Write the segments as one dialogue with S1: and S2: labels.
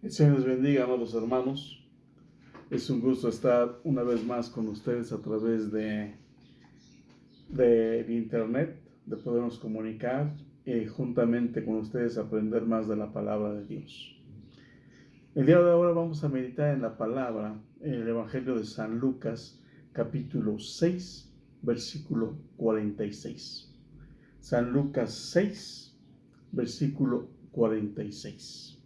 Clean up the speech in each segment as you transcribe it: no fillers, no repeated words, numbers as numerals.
S1: El Señor les bendiga, amados hermanos. Es un gusto estar una vez más con ustedes a través de internet, de podernos comunicar y juntamente con ustedes aprender más de la palabra de Dios. El día de ahora vamos a meditar en la palabra, en el Evangelio de San Lucas, capítulo 6, versículo 46. San Lucas 6, versículo 46.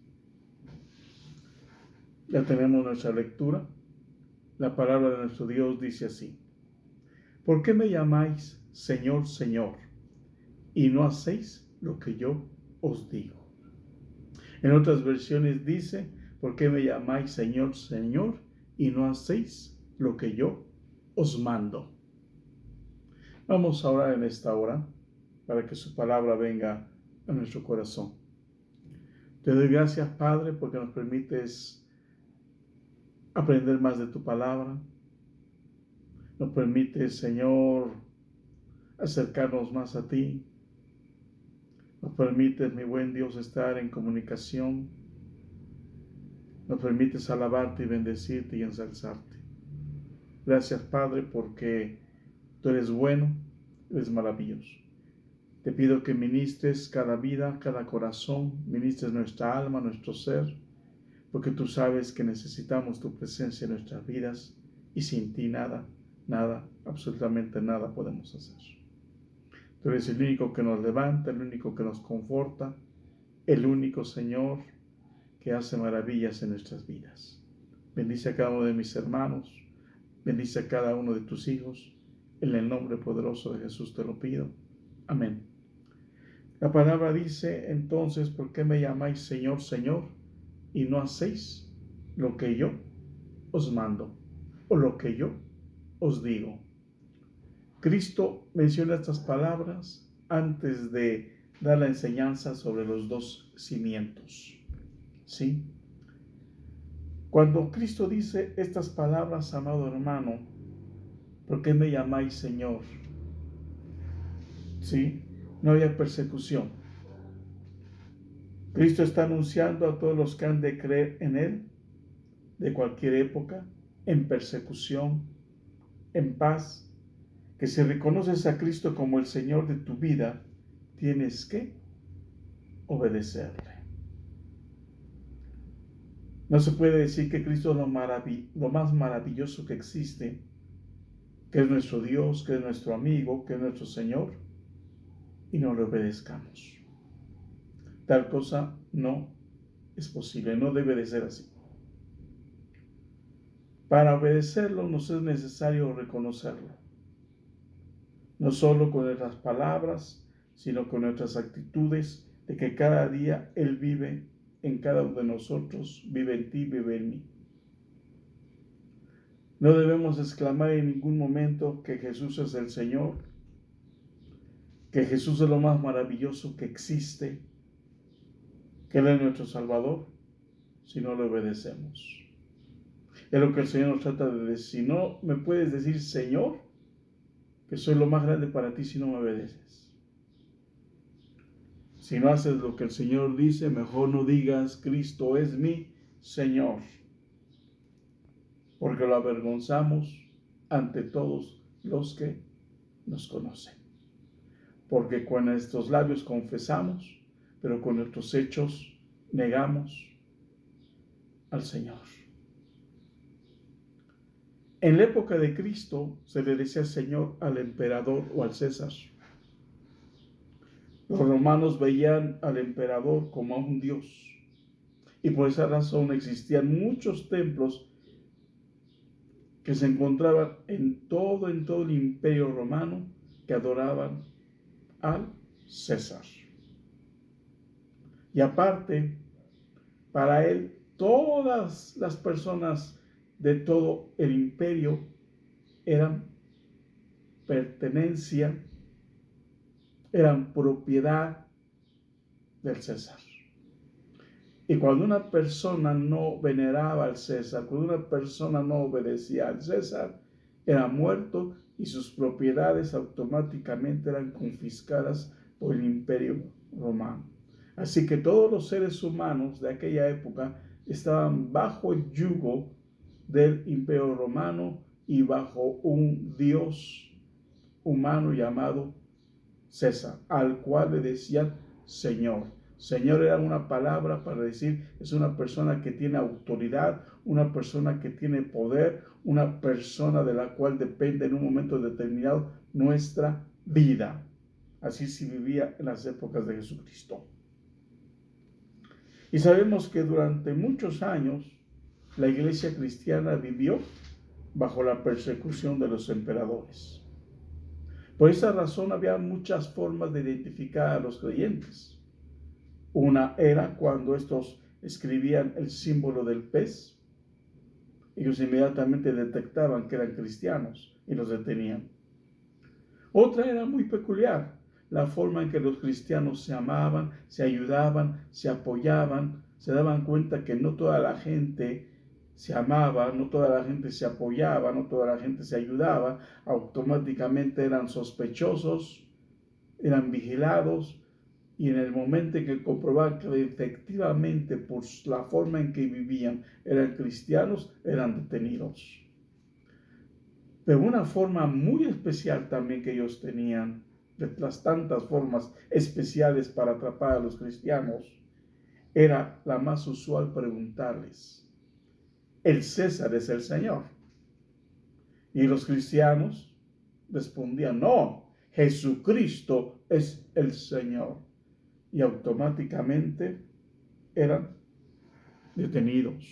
S1: Ya tenemos nuestra lectura. La palabra de nuestro Dios dice así: ¿por qué me llamáis Señor, Señor, y no hacéis lo que yo os digo? En otras versiones dice: ¿por qué me llamáis Señor, Señor, y no hacéis lo que yo os mando? Vamos a orar en esta hora para que su palabra venga a nuestro corazón. Te doy gracias, Padre, porque nos permites aprender más de tu palabra. Nos permites, Señor, acercarnos más a ti. Nos permites, mi buen Dios, estar en comunicación. Nos permites alabarte y bendecirte y ensalzarte. Gracias, Padre, porque tú eres bueno, eres maravilloso. Te pido que ministres cada vida, cada corazón, ministres nuestra alma, nuestro ser, porque tú sabes que necesitamos tu presencia en nuestras vidas y sin ti nada, absolutamente nada podemos hacer. Tú eres el único que nos levanta, el único que nos conforta, el único, Señor, que hace maravillas en nuestras vidas. Bendice a cada uno de mis hermanos, bendice a cada uno de tus hijos, en el nombre poderoso de Jesús te lo pido. Amén. La palabra dice entonces: ¿por qué me llamáis Señor, Señor, y no hacéis lo que yo os mando, o lo que yo os digo? Cristo menciona estas palabras antes de dar la enseñanza sobre los dos cimientos. ¿Sí? Cuando Cristo dice estas palabras, amado hermano, ¿por qué me llamáis Señor? ¿Sí? No había persecución. Cristo está anunciando a todos los que han de creer en Él, de cualquier época, en persecución, en paz, que si reconoces a Cristo como el Señor de tu vida, tienes que obedecerle. No se puede decir que Cristo es lo más maravilloso que existe, que es nuestro Dios, que es nuestro amigo, que es nuestro Señor, y no le obedezcamos. Tal cosa no es posible, no debe de ser así. Para obedecerlo nos es necesario reconocerlo, no solo con nuestras palabras, sino con nuestras actitudes, de que cada día Él vive en cada uno de nosotros, vive en ti, vive en mí. No debemos exclamar en ningún momento que Jesús es el Señor, que Jesús es lo más maravilloso que existe, que Él es nuestro Salvador, si no le obedecemos. Es lo que el Señor nos trata de decir: si no me puedes decir Señor, que soy lo más grande para ti si no me obedeces. Si no haces lo que el Señor dice, mejor no digas Cristo es mi Señor, porque lo avergonzamos ante todos los que nos conocen. Porque con nuestros labios confesamos, pero con nuestros hechos negamos al Señor. En la época de Cristo se le decía Señor al emperador o al César. Los romanos veían al emperador como a un dios, y por esa razón existían muchos templos que se encontraban en todo el imperio romano, que adoraban al César. Y aparte, para él, todas las personas de todo el imperio eran pertenencia, eran propiedad del César. Y cuando una persona no veneraba al César, cuando una persona no obedecía al César, era muerto y sus propiedades automáticamente eran confiscadas por el imperio romano. Así que todos los seres humanos de aquella época estaban bajo el yugo del Imperio Romano y bajo un dios humano llamado César, al cual le decían Señor. Señor era una palabra para decir, es una persona que tiene autoridad, una persona que tiene poder, una persona de la cual depende en un momento determinado nuestra vida. Así se vivía en las épocas de Jesucristo. Y sabemos que durante muchos años la iglesia cristiana vivió bajo la persecución de los emperadores. Por esa razón había muchas formas de identificar a los creyentes. Una era cuando estos escribían el símbolo del pez. Ellos inmediatamente detectaban que eran cristianos y los detenían. Otra era muy peculiar, la forma en que los cristianos se amaban, se ayudaban, se apoyaban, se daban cuenta que no toda la gente se amaba, no toda la gente se apoyaba, no toda la gente se ayudaba, automáticamente eran sospechosos, eran vigilados, y en el momento en que comprobaban que efectivamente por la forma en que vivían eran cristianos, eran detenidos. Pero una forma muy especial también que ellos tenían, de las tantas formas especiales para atrapar a los cristianos, era la más usual preguntarles: ¿el César es el Señor? Y los cristianos respondían: no, Jesucristo es el Señor. Y automáticamente eran detenidos.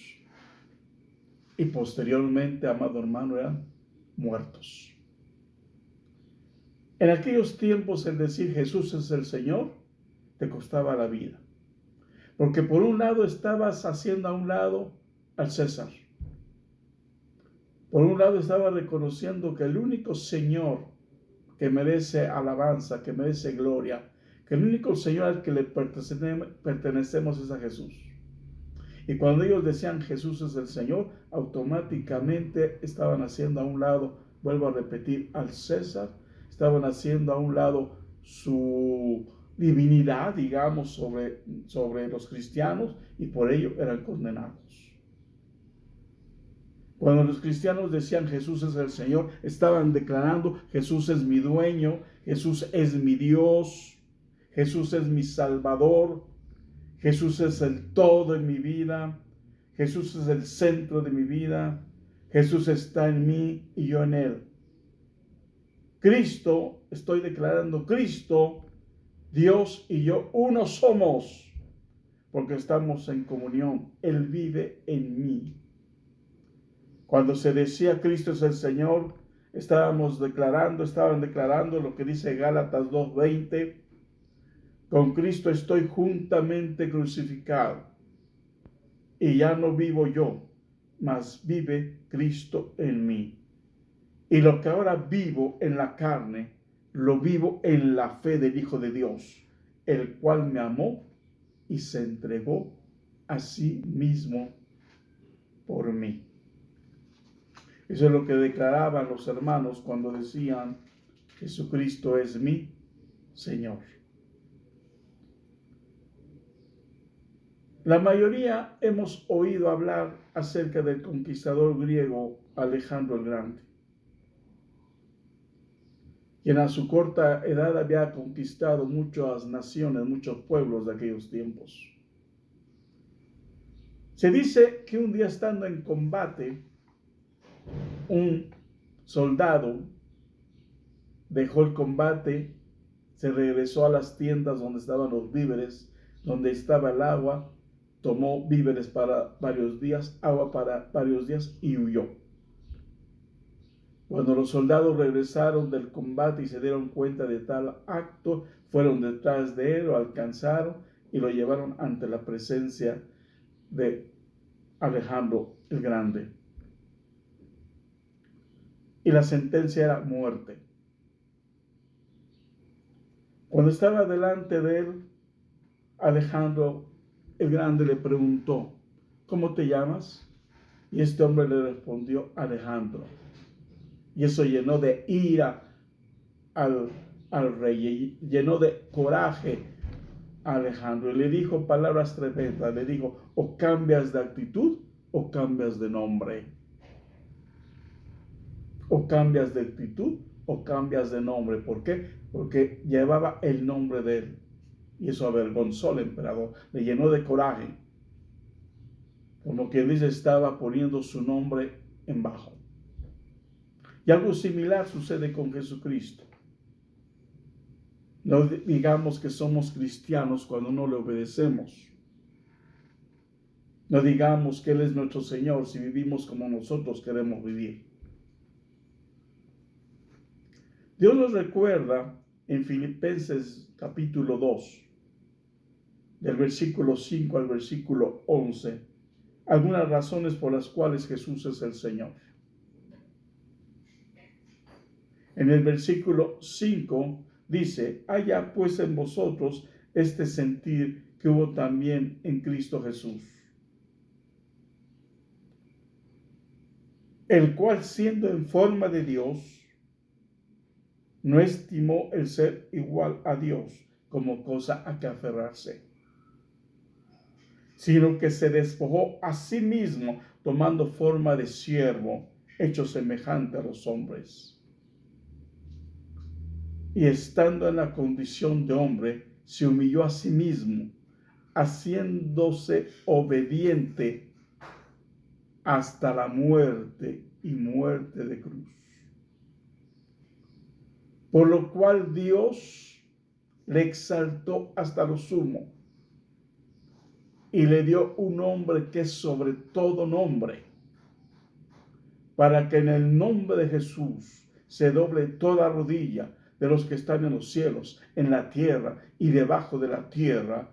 S1: Y posteriormente, amado hermano, eran muertos. En aquellos tiempos el decir Jesús es el Señor te costaba la vida. Porque por un lado estabas haciendo a un lado al César. Por un lado estaba reconociendo que el único Señor que merece alabanza, que merece gloria, que el único Señor al que le pertenecemos es a Jesús. Y cuando ellos decían Jesús es el Señor, automáticamente estaban haciendo a un lado, vuelvo a repetir, al César, estaban haciendo a un lado su divinidad, digamos, sobre los cristianos, y por ello eran condenados. Cuando los cristianos decían Jesús es el Señor, estaban declarando Jesús es mi dueño, Jesús es mi Dios, Jesús es mi Salvador, Jesús es el todo en mi vida, Jesús es el centro de mi vida, Jesús está en mí y yo en Él. Cristo, estoy declarando Cristo, Dios y yo uno somos, porque estamos en comunión, Él vive en mí. Cuando se decía Cristo es el Señor, estaban declarando lo que dice Gálatas 2:20, con Cristo estoy juntamente crucificado, y ya no vivo yo, mas vive Cristo en mí. Y lo que ahora vivo en la carne, lo vivo en la fe del Hijo de Dios, el cual me amó y se entregó a sí mismo por mí. Eso es lo que declaraban los hermanos cuando decían Jesucristo es mi Señor. La mayoría hemos oído hablar acerca del conquistador griego Alejandro el Grande, quien a su corta edad había conquistado muchas naciones, muchos pueblos de aquellos tiempos. Se dice que un día estando en combate, un soldado dejó el combate, se regresó a las tiendas donde estaban los víveres, donde estaba el agua, tomó víveres para varios días, agua para varios días y huyó. Cuando los soldados regresaron del combate y se dieron cuenta de tal acto, fueron detrás de él, lo alcanzaron y lo llevaron ante la presencia de Alejandro el Grande. Y la sentencia era muerte. Cuando estaba delante de él, Alejandro el Grande le preguntó: ¿cómo te llamas? Y este hombre le respondió: Alejandro. Y eso llenó de ira al rey, llenó de coraje a Alejandro y le dijo palabras tremendas. Le dijo, o cambias de actitud o cambias de nombre. O cambias de actitud o cambias de nombre. ¿Por qué? Porque llevaba el nombre de él. Y eso avergonzó al emperador. Le llenó de coraje. Como que él estaba poniendo su nombre en bajo. Y algo similar sucede con Jesucristo. No digamos que somos cristianos cuando no le obedecemos. No digamos que Él es nuestro Señor si vivimos como nosotros queremos vivir. Dios nos recuerda en Filipenses capítulo 2, del versículo 5 al versículo 11, algunas razones por las cuales Jesús es el Señor. En el versículo 5 dice, haya pues en vosotros este sentir que hubo también en Cristo Jesús, el cual siendo en forma de Dios, no estimó el ser igual a Dios como cosa a que aferrarse, sino que se despojó a sí mismo, tomando forma de siervo, hecho semejante a los hombres. Y estando en la condición de hombre, se humilló a sí mismo, haciéndose obediente hasta la muerte y muerte de cruz. Por lo cual Dios le exaltó hasta lo sumo y le dio un nombre que es sobre todo nombre, para que en el nombre de Jesús se doble toda rodilla de los que están en los cielos, en la tierra y debajo de la tierra,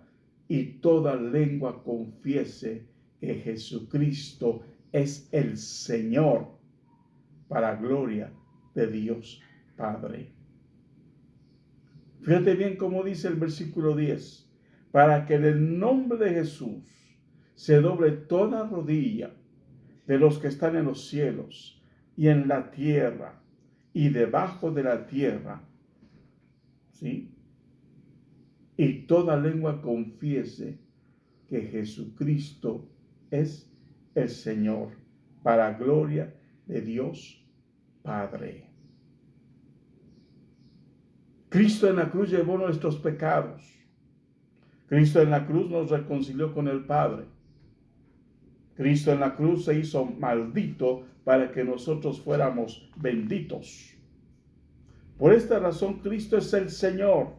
S1: y toda lengua confiese que Jesucristo es el Señor, para gloria de Dios Padre. Fíjate bien cómo dice el versículo 10, para que en el nombre de Jesús se doble toda rodilla de los que están en los cielos y en la tierra y debajo de la tierra, ¿sí? Y toda lengua confiese que Jesucristo es el Señor, para gloria de Dios Padre. Cristo en la cruz llevó nuestros pecados. Cristo en la cruz nos reconcilió con el Padre. Cristo en la cruz se hizo maldito para que nosotros fuéramos benditos. Por esta razón Cristo es el Señor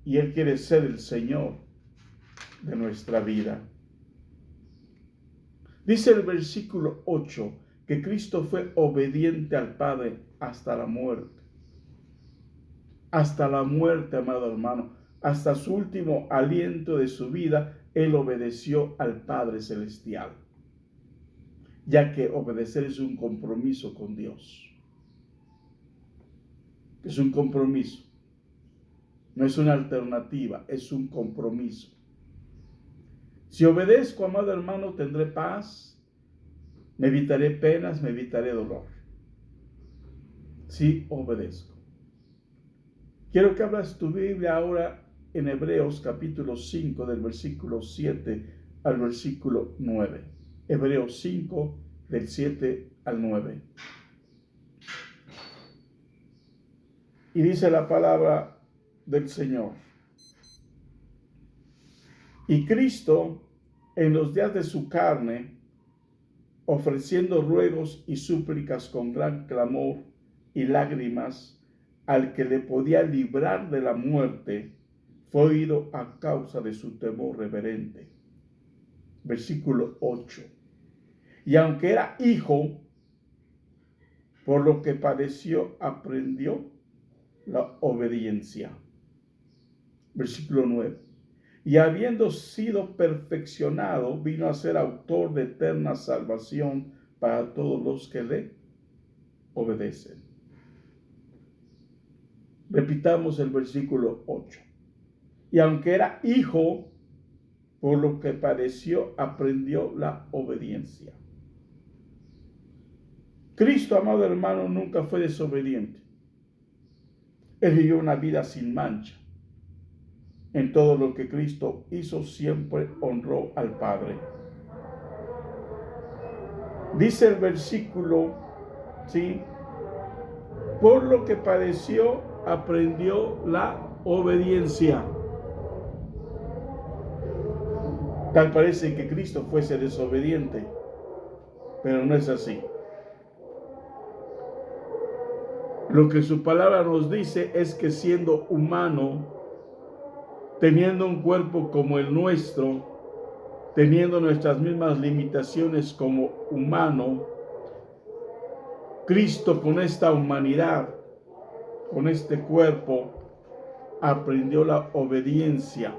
S1: y Él quiere ser el Señor de nuestra vida. Dice el versículo 8 que Cristo fue obediente al Padre hasta la muerte. Hasta la muerte, amado hermano, hasta su último aliento de su vida, Él obedeció al Padre Celestial, ya que obedecer es un compromiso con Dios. Es un compromiso. No es una alternativa, es un compromiso. Si obedezco, amado hermano, tendré paz, me evitaré penas, me evitaré dolor. Si obedezco. Quiero que abras tu Biblia ahora en Hebreos capítulo 5 del versículo 7 al versículo 9. Hebreos 5 del 7 al 9. Y dice la palabra del Señor. Y Cristo, en los días de su carne, ofreciendo ruegos y súplicas con gran clamor y lágrimas, al que le podía librar de la muerte, fue oído a causa de su temor reverente. Versículo 8. Y aunque era hijo, por lo que padeció, aprendió la obediencia. Versículo 9. Y habiendo sido perfeccionado, vino a ser autor de eterna salvación para todos los que le obedecen. Repitamos el versículo 8. Y aunque era hijo, por lo que padeció, aprendió la obediencia. Cristo, amado hermano, nunca fue desobediente. Él vivió una vida sin mancha. En todo lo que Cristo hizo, siempre honró al Padre. Dice el versículo, ¿sí? Por lo que padeció, aprendió la obediencia. Tal parece que Cristo fuese desobediente, pero no es así. Lo que su palabra nos dice es que siendo humano, teniendo un cuerpo como el nuestro, teniendo nuestras mismas limitaciones como humano, Cristo con esta humanidad, con este cuerpo, aprendió la obediencia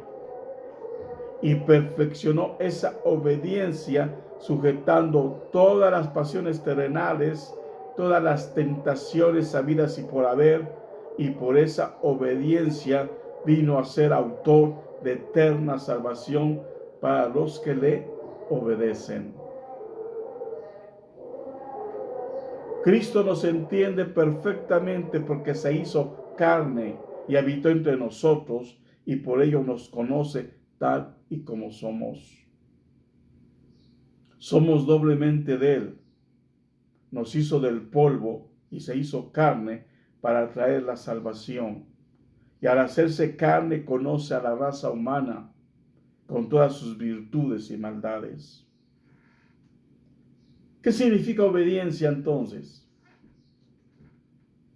S1: y perfeccionó esa obediencia sujetando todas las pasiones terrenales, todas las tentaciones habidas y por haber, y por esa obediencia vino a ser autor de eterna salvación para los que le obedecen. Cristo nos entiende perfectamente porque se hizo carne y habitó entre nosotros, y por ello nos conoce tal y como somos. Somos doblemente de Él. Nos hizo del polvo y se hizo carne para traer la salvación. Y al hacerse carne conoce a la raza humana con todas sus virtudes y maldades. ¿Qué significa obediencia entonces?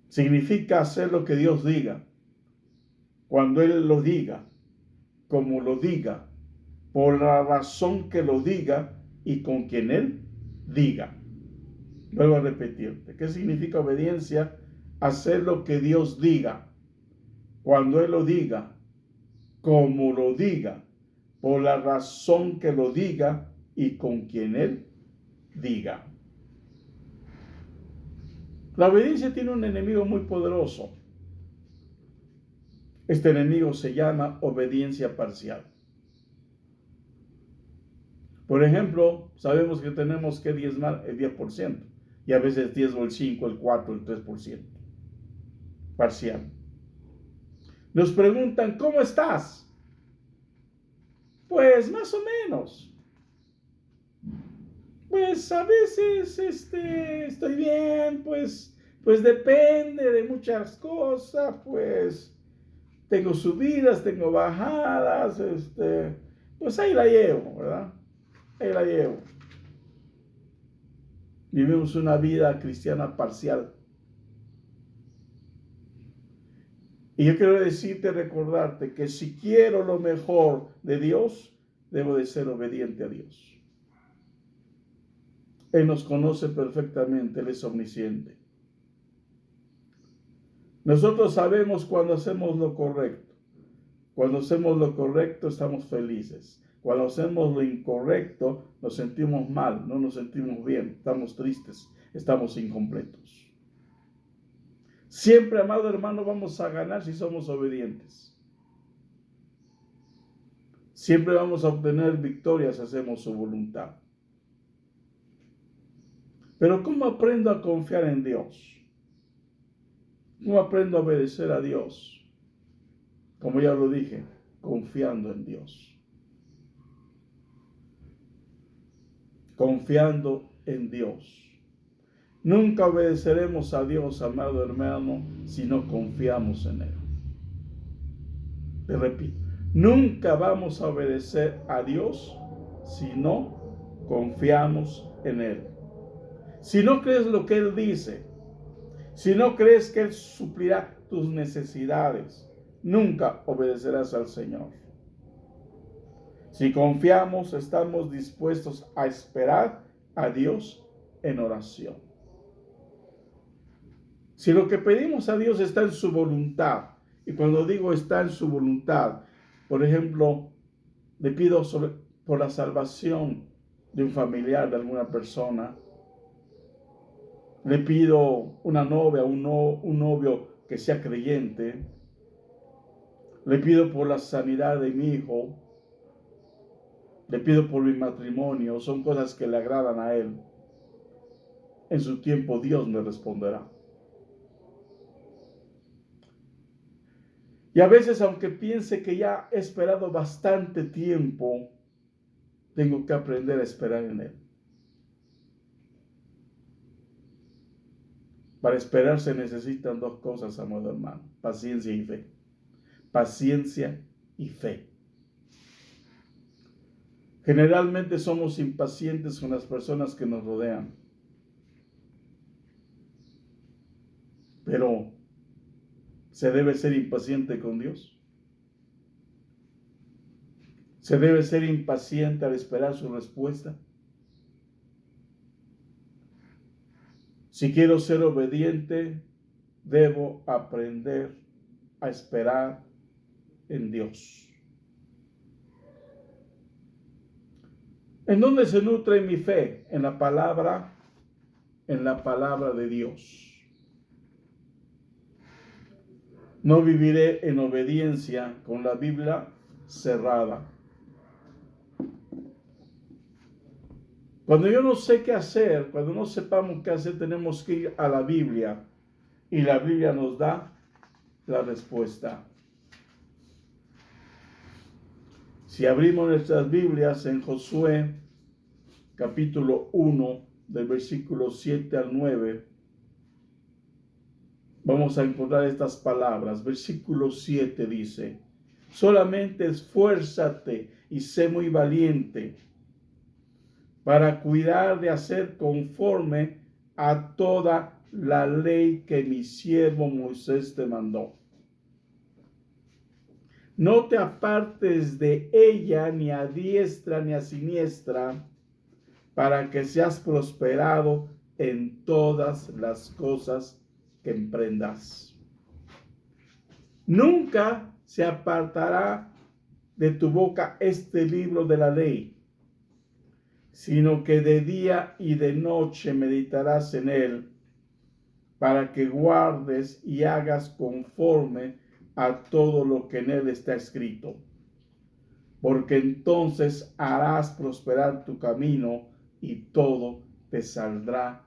S1: Significa hacer lo que Dios diga, cuando Él lo diga, como lo diga, por la razón que lo diga y con quien Él diga. Vuelvo a repetirte. ¿Qué significa obediencia? Hacer lo que Dios diga, cuando Él lo diga, como lo diga, por la razón que lo diga y con quien Él diga. La obediencia tiene un enemigo muy poderoso. Este enemigo se llama obediencia parcial. Por ejemplo, sabemos que tenemos que diezmar el 10%, y a veces diezmo el 5, el 4, el 3%. Parcial. Nos preguntan, ¿cómo estás? Pues más o menos. Pues a veces estoy bien, pues depende de muchas cosas, pues tengo subidas, tengo bajadas, pues ahí la llevo, ¿verdad? Ahí la llevo. Vivimos una vida cristiana parcial. Y yo quiero decirte, recordarte que si quiero lo mejor de Dios, debo de ser obediente a Dios. Él nos conoce perfectamente, Él es omnisciente. Nosotros sabemos cuando hacemos lo correcto. Cuando hacemos lo correcto estamos felices. Cuando hacemos lo incorrecto nos sentimos mal, no nos sentimos bien, estamos tristes, estamos incompletos. Siempre, amado hermano, vamos a ganar si somos obedientes. Siempre vamos a obtener victorias si hacemos su voluntad. Pero ¿cómo aprendo a confiar en Dios? ¿Cómo aprendo a obedecer a Dios? Como ya lo dije, confiando en Dios. Confiando en Dios. Nunca obedeceremos a Dios, amado hermano, si no confiamos en Él. Te repito, nunca vamos a obedecer a Dios si no confiamos en Él. Si no crees lo que Él dice, si no crees que Él suplirá tus necesidades, nunca obedecerás al Señor. Si confiamos, estamos dispuestos a esperar a Dios en oración. Si lo que pedimos a Dios está en su voluntad, y cuando digo está en su voluntad, por ejemplo, le pido por la salvación de un familiar, de alguna persona, le pido una novia, un novio que sea creyente, le pido por la sanidad de mi hijo, le pido por mi matrimonio, son cosas que le agradan a Él. En su tiempo Dios me responderá. Y a veces, aunque piense que ya he esperado bastante tiempo, tengo que aprender a esperar en Él. Para esperar se necesitan dos cosas, amado hermano: paciencia y fe. Paciencia y fe. Generalmente somos impacientes con las personas que nos rodean, pero ¿se debe ser impaciente con Dios? ¿Se debe ser impaciente al esperar su respuesta? Si quiero ser obediente, debo aprender a esperar en Dios. ¿En dónde se nutre mi fe? En la palabra de Dios. No viviré en obediencia con la Biblia cerrada. Cuando yo no sé qué hacer, cuando no sepamos qué hacer, tenemos que ir a la Biblia y la Biblia nos da la respuesta. Si abrimos nuestras Biblias en Josué, capítulo 1, del versículo 7 al 9, vamos a encontrar estas palabras. Versículo 7 dice: solamente esfuérzate y sé muy valiente para cuidar de hacer conforme a toda la ley que mi siervo Moisés te mandó. No te apartes de ella ni a diestra ni a siniestra, para que seas prosperado en todas las cosas que emprendas. Nunca se apartará de tu boca este libro de la ley, sino que de día y de noche meditarás en él, para que guardes y hagas conforme a todo lo que en él está escrito. Porque entonces harás prosperar tu camino y todo te saldrá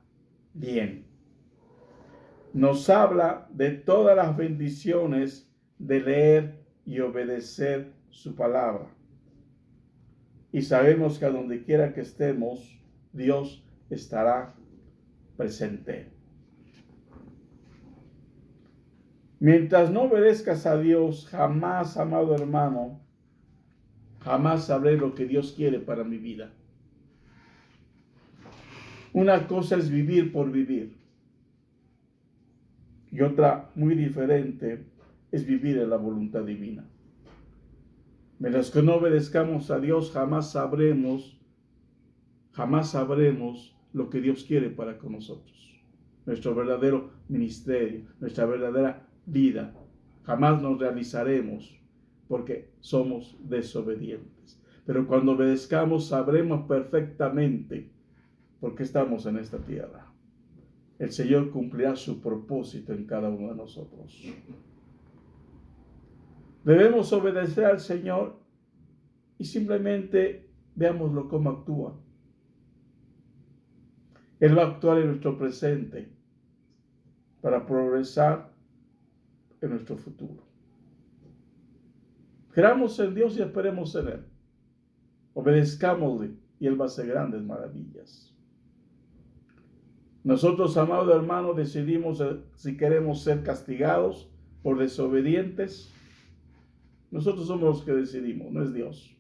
S1: bien. Nos habla de todas las bendiciones de leer y obedecer su palabra. Y sabemos que a donde quiera que estemos, Dios estará presente. Mientras no obedezcas a Dios, jamás, amado hermano, jamás sabré lo que Dios quiere para mi vida. Una cosa es vivir por vivir, y otra muy diferente es vivir en la voluntad divina. Mientras que no obedezcamos a Dios, jamás sabremos lo que Dios quiere para con nosotros. Nuestro verdadero ministerio, nuestra verdadera vida, jamás nos realizaremos porque somos desobedientes. Pero cuando obedezcamos, sabremos perfectamente por qué estamos en esta tierra. El Señor cumplirá su propósito en cada uno de nosotros. Debemos obedecer al Señor y simplemente veámoslo cómo actúa. Él va a actuar en nuestro presente para progresar en nuestro futuro. Creamos en Dios y esperemos en Él. Obedezcámosle y Él va a hacer grandes maravillas. Nosotros, amado hermano, decidimos si queremos ser castigados por desobedientes. Nosotros somos los que decidimos, no es Dios.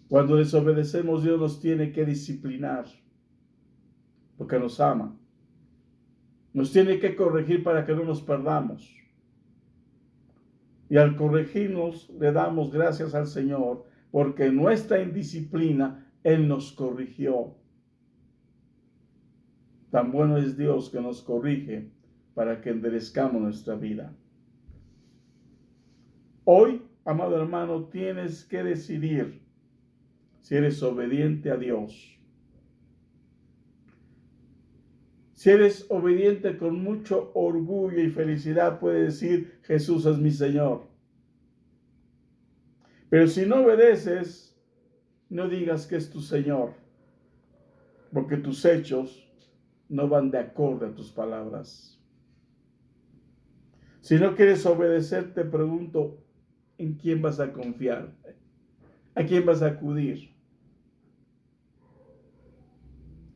S1: Cuando desobedecemos, Dios nos tiene que disciplinar porque nos ama. Nos tiene que corregir para que no nos perdamos. Y al corregirnos, le damos gracias al Señor porque en nuestra indisciplina Él nos corrigió. Tan bueno es Dios que nos corrige para que enderezcamos nuestra vida. Hoy, amado hermano, tienes que decidir si eres obediente a Dios. Si eres obediente con mucho orgullo y felicidad, puedes decir: Jesús es mi Señor. Pero si no obedeces, no digas que es tu Señor, porque tus hechos no van de acorde a tus palabras. Si no quieres obedecer, te pregunto, ¿en quién vas a confiar? ¿A quién vas a acudir?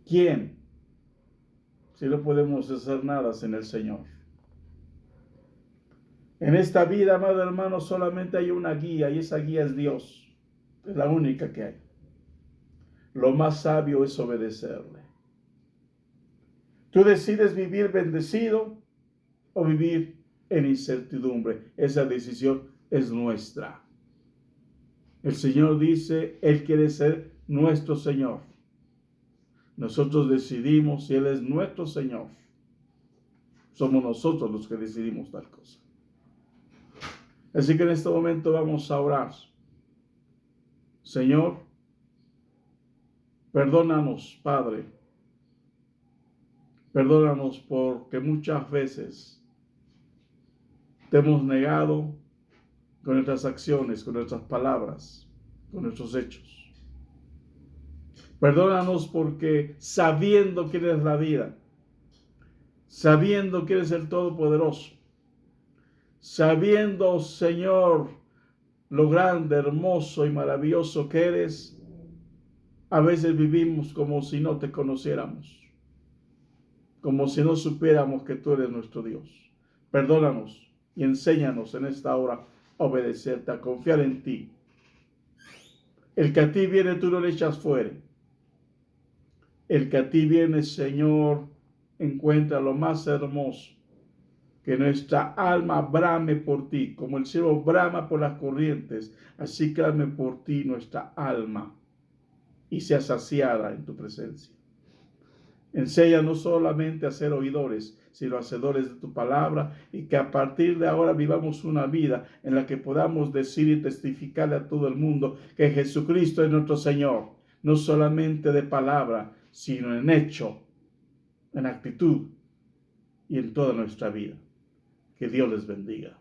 S1: ¿Quién? Si no podemos hacer nada sin el Señor. En esta vida, amado hermano, solamente hay una guía y esa guía es Dios. Es la única que hay. Lo más sabio es obedecerle. Tú decides vivir bendecido o vivir en incertidumbre. Esa decisión es nuestra. El Señor dice, Él quiere ser nuestro Señor. Nosotros decidimos si Él es nuestro Señor. Somos nosotros los que decidimos tal cosa. Así que en este momento vamos a orar. Señor, perdónanos, Padre. Perdónanos porque muchas veces te hemos negado con nuestras acciones, con nuestras palabras, con nuestros hechos. Perdónanos porque sabiendo que eres la vida, sabiendo que eres el Todopoderoso, sabiendo, Señor, lo grande, hermoso y maravilloso que eres, a veces vivimos como si no te conociéramos, como si no supiéramos que tú eres nuestro Dios. Perdónanos y enséñanos en esta hora a obedecerte, a confiar en ti. El que a ti viene, tú no le echas fuera. El que a ti viene, Señor, encuentra lo más hermoso, que nuestra alma brame por ti, como el cielo brama por las corrientes, así clame por ti nuestra alma y sea saciada en tu presencia. Enséñanos no solamente a ser oidores, sino hacedores de tu palabra, y que a partir de ahora vivamos una vida en la que podamos decir y testificarle a todo el mundo que Jesucristo es nuestro Señor, no solamente de palabra, sino en hecho, en actitud y en toda nuestra vida. Que Dios les bendiga.